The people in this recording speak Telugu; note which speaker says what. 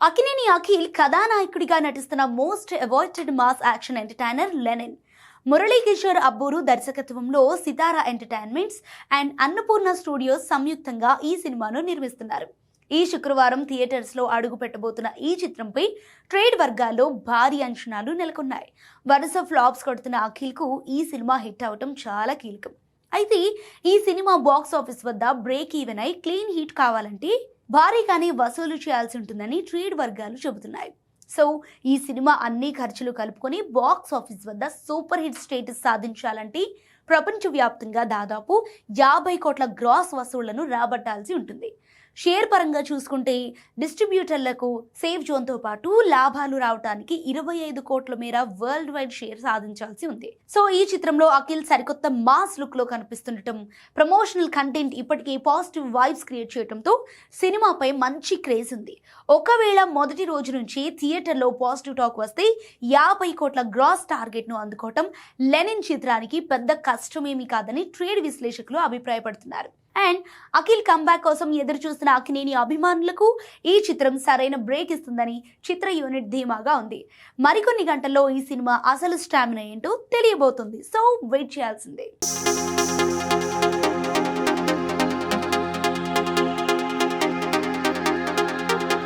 Speaker 1: అక్కినేని అఖిల్ కథానాయకుడిగా నటిస్తున్న most avoided mass action entertainer Lenin. Muralikishore Abburu దర్శకత్వంలో Sithara entertainments and Annapurna studios సంయుక్తంగా ఈ సినిమాను నిర్మిస్తున్నారు. ఈ శుక్రవారం థియేటర్స్లో అడుగు పెట్టబోతున్న ఈ చిత్రంపై ట్రేడ్ వర్గాల్లో భారీ అంచనాలు నెలకొన్నాయి. వరుస ఫ్లాప్స్ కొడుతున్న అఖిల్కు ఈ సినిమా హిట్ అవటం చాలా కీలకం. అయితే ఈ సినిమా బాక్స్ ఆఫీస్ వద్ద బ్రేక్ ఈవెన్ అయి క్లీన్ హిట్ కావాలంటే భారీగానే వసూలు చేయాల్సి ఉంటుందని ట్రేడ్ వర్గాలు చెబుతున్నాయి. సో ఈ సినిమా అన్ని ఖర్చులు కలుపుకొని బాక్స్ ఆఫీస్ వద్ద సూపర్ హిట్ స్టేటస్ సాధించాలంటే ప్రపంచవ్యాప్తంగా దాదాపు 50 కోట్ల గ్రాస్ వసూళ్లను రాబట్టాల్సి ఉంటుంది. షేర్ పరంగా చూసుకుంటే డిస్ట్రిబ్యూటర్లకు సేఫ్ జోన్తో పాటు లాభాలు రావడానికి 25 కోట్ల మేర వరల్డ్ వైడ్ షేర్ సాధించాల్సి ఉంది. సో ఈ చిత్రంలో అఖిల్ సరికొత్త మాస్ లుక్ లో కనిపిస్తుండటం, ప్రమోషనల్ కంటెంట్ ఇప్పటికే పాజిటివ్ వైబ్స్ క్రియేట్ చేయడంతో సినిమాపై మంచి క్రేజ్ ఉంది. ఒకవేళ మొదటి రోజు నుంచి థియేటర్లో పాజిటివ్ టాక్ వస్తే 50 కోట్ల గ్రాస్ టార్గెట్ ను అందుకోవటం లెనిన్ చిత్రానికి పెద్ద కష్టమేమీ కాదని ట్రేడ్ విశ్లేషకులు అభిప్రాయపడుతున్నారు. అండ్ అఖిల్ కంబ్యాక్ కోసం ఎదురు చూస్తున్న అక్కినేని అభిమానులకు ఈ చిత్రం సరైన బ్రేక్ ఇస్తుందని చిత్ర యూనిట్ ధీమాగా ఉంది. మరికొన్ని గంటల్లో ఈ సినిమా అసలు స్టామినా ఏంటో తెలియబోతుంది. సో వెయిట్ చేయాల్సిందే.